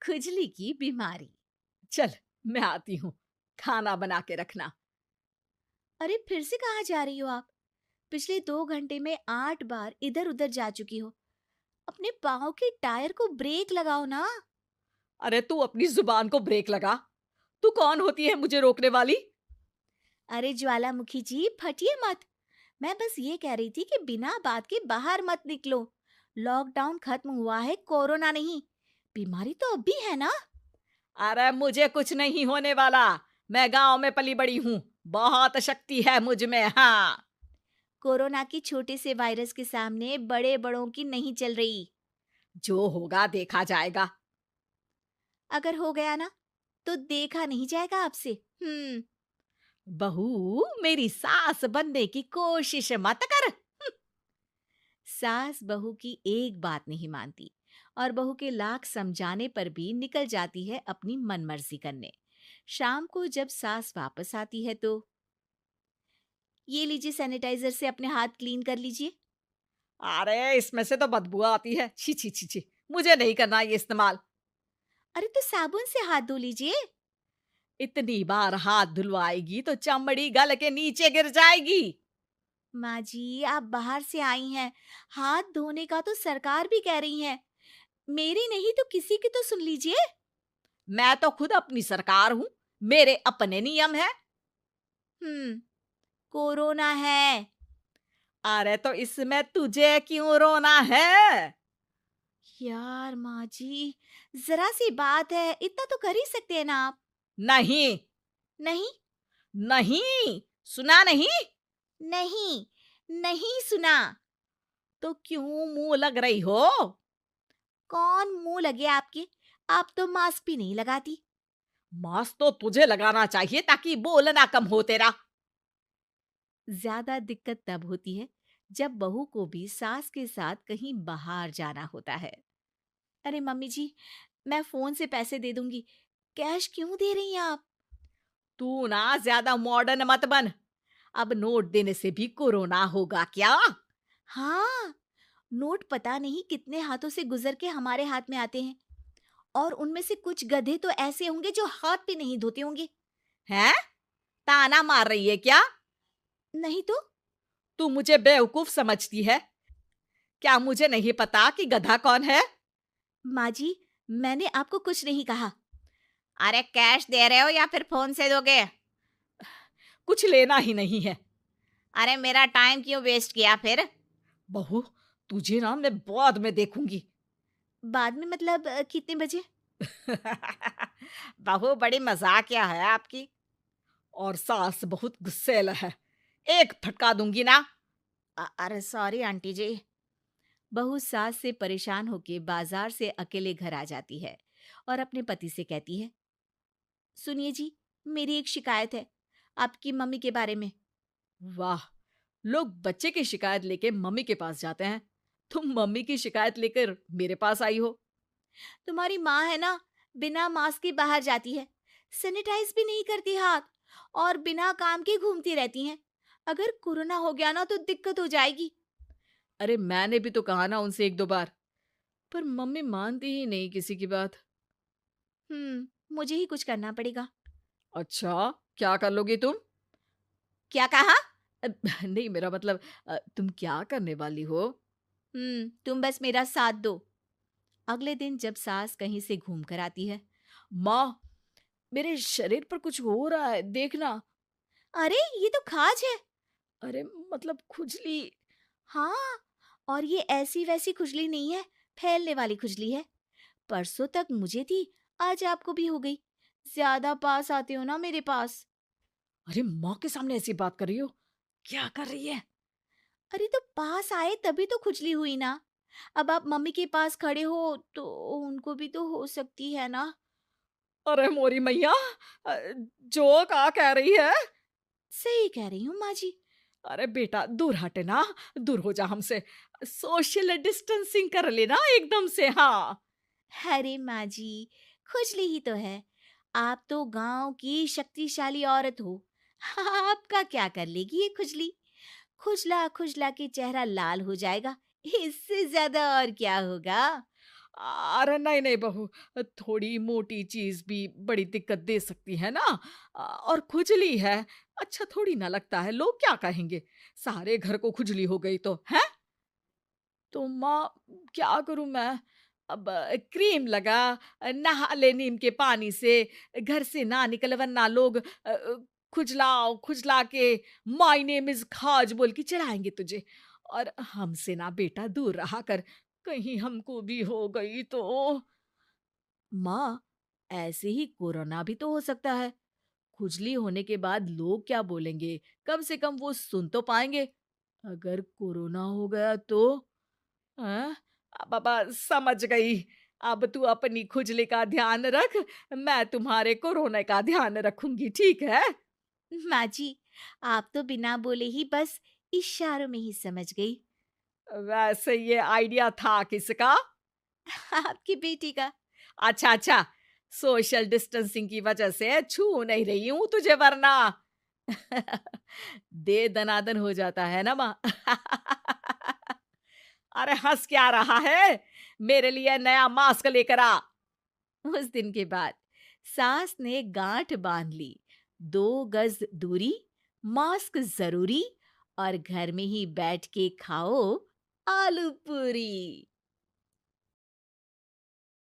खुजली की बीमारी। चल, मैं आती हूँ। खाना बना के रखना। अरे फिर से कहाँ जा रही हो आप? पिछले 2 घंटे में 8 बार इधर उधर जा चुकी हो। अपने पाँव के टायर को ब्रेक लगाओ ना। अरे तू अपनी जुबान को ब्रेक लगा। तू कौन होती है मुझे रोकने वाली? अरे ज्वालामुखी जी, फटिए मत। मैं बस ये कह रही थी कि बिना बात के बाहर मत निकलो। लॉकडाउन खत्म हुआ है, कोरोना नहीं। बीमारी तो अब भी है ना। अरे मुझे कुछ नहीं होने वाला। मैं गांव में पली बड़ी हूँ। बहुत शक्ति है मुझ में। हाँ। कोरोना की छोटे से वायरस के सामने बड़े बड़ों की नहीं चल रही। जो होगा देखा जाएगा। अगर हो गया ना, तो देखा नहीं जाएगा आपसे। बहू, मेरी सास बनने की कोशिश मत कर। सास बहू की एक बात नहीं मानती और बहू के लाख समझाने पर भी निकल जाती है अपनी मनमर्जी करने। शाम को जब सास वापस आती है तो, ये लीजिए सैनिटाइजर से अपने हाथ क्लीन कर लीजिए। अरे इसमें से तो बदबू आती है। छी छी छी छी। मुझे नहीं करना ये इस्तेमाल। अरे तो साबुन से हाथ धो लीजिए। इतनी बार हाथ धुलवाएगी तो चमड़ी गल के नीचे गिर जाएगी। माँ जी, आप बाहर से आई हैं, हाथ धोने का तो सरकार भी कह रही है। मेरी नहीं तो किसी की तो सुन लीजिए। मैं तो खुद अपनी सरकार हूँ। मेरे अपने नियम है। हम्म कोरोना है। अरे तो इसमें तुझे क्यों रोना है? यार माँ जी, जरा सी बात है, इतना तो कर ही सकते हैं ना आप। नहीं। नहीं। नहीं। सुना नहीं? नहीं। नहीं सुना। तो क्यों मुंह लग रही हो? कौन मुंह लगे आपके? आप तो मास्क भी नहीं लगाती। मास्क तो तुझे लगाना चाहिए ताकि बोलना कम हो तेरा। ज्यादा दिक्कत तब होती है जब बहू को भी सास के साथ कहीं बाहर जाना होता है। अरे मम्मी जी, मैं फोन से पैसे दे दूंगी। कैश क्यों दे रही हैं आप? तू ना ज्यादा मॉडर्न मत बन। अब नोट देने से भी कोरोना होगा क्या? हाँ, नोट पता नहीं कितने हाथों से गुजर के हमारे हाथ में आते हैं, और उनमें से कुछ गधे तो ऐसे होंगे जो हाथ भी नहीं धोते होंगे। हैं? ताना मार रही है क्या? नहीं तो। तू मुझे बेवकूफ समझती है? क्या मुझे नहीं पता कि गधा कौन है? माँ जी, मैंने आपको कुछ नहीं कहा। अरे कैश दे रहे हो या फिर फोन से दोगे? कुछ लेना ही नहीं है। अरे मेरा टाइम क्यों वेस्ट किया फिर? बहू, तुझे ना मैं बाद में देखूंगी। बाद में मतलब कितने बजे? बहू बड़ी मजाकिया है आपकी। और सास बहुत गुस्सेल है। एक फटका दूंगी ना। अरे सॉरी आंटी जी। बहू सास से परेशान होके बाजार से अकेले घर आ जाती है और अपने पति से कहती है, सुनिए जी, मेरी एक शिकायत है आपकी मम्मी के बारे में। वाह, लोग बच्चे की शिकायत लेके मम्मी के पास जाते हैं। तुम मम्मी की शिकायत लेकर मेरे पास आई हो। तुम्हारी माँ है ना, बिना मास्क के बाहर जाती है, सैनिटाइज भी नहीं करती हाथ, और बिना काम के घूमती रहती हैं। अगर कोरोना हो गया ना तो दिक्कत हो जाएगी। अरे मैंने भी तो कहा ना उनसे एक दो बार, पर मम्मी मानती ही नहीं किसी की बात। मुझे ही कुछ करना पड़ेगा। अच्छा, क्या कर लोगी तुम? क्या कहा? नहीं, मेरा मतलब तुम क्या करने वाली हो? तुम बस मेरा साथ दो। अगले दिन जब सास कहीं से घूम कर आती है, माँ, मेरे शरीर पर कुछ हो रहा है, देखना। अरे ये तो खाज है। अरे मतलब खुजली। हाँ, और ये ऐसी वैसी खुजली नहीं है, फैलने वाली खुजली है। परसों तक मुझे थी, आज आपको भी हो गई। ज्यादा पास आते हो ना मेरे पास। अरे माँ के सामने ऐसी बात कर रही हो? क्या कर रही है? अरे तो पास आए तभी तो खुजली हुई ना। अब आप मम्मी के पास खड़े हो तो उनको भी तो हो सकती है ना। अरे मोरी मैया, अ, जो का कह रही है? सही कह रही हूँ माँ जी। अरे बेटा दूर हटे ना। दूर हो जा हमसे। सोशल डिस्टेंसिंग कर लेना एकदम से। हाँ। अरे माँ जी, खुजली ही तो है। आप तो गांव की शक्तिशाली औरत हो। आपका क्या कर लेगी ये खुजली? खुजला खुजला के चेहरा लाल हो जाएगा, इससे ज्यादा और क्या होगा? अरे नहीं, नहीं बहू, थोड़ी मोटी चीज़ भी बड़ी दिक्कत दे सकती है ना। और खुजली है, अच्छा थोड़ी ना लगता है, लोग क्या कहेंगे? सारे घर को खुजली हो गई तो, हैं? तो माँ, क्या करूँ मैं? अब क्रीम लगा, नहा ले नीम के पानी से, घर से ना निकल वरना लोग खुजला के माय नेम इज़ खाज बोल के चिढ़ाएँगे तुझे। और हमसे ना बेटा दूर रहा कर, कहीं हमको भी हो गई तो? माँ, ऐसे ही कोरोना भी तो हो सकता है। खुजली होने के बाद लोग क्या बोलेंगे? कम से कम वो सुन तो पाएँगे। अगर कोरोना हो गया तो? हाँ, बाबा समझ गई। अब तू अपनी खुजली का ध्यान रख, मैं तुम्हारे कोरोना का ध्यान रखूँगी, ठीक है? माँ जी, आप तो बिना बोले ही बस इशारों में ही समझ गई। वैसे ये आइडिया था किसका? आपकी बेटी का। अच्छा, अच्छा, सोशल डिस्टेंसिंग की वजह से छू नहीं रही हूँ तुझे वरना। दे दनादन हो जाता है ना माँ। अरे हँस क्या रहा है? मेरे लिए नया मास्क लेकर आ। उस दिन के बाद सास ने गांठ बांध ली। 2 गज दूरी, मास्क जरूरी, और घर में ही बैठ के खाओ आलू पूरी।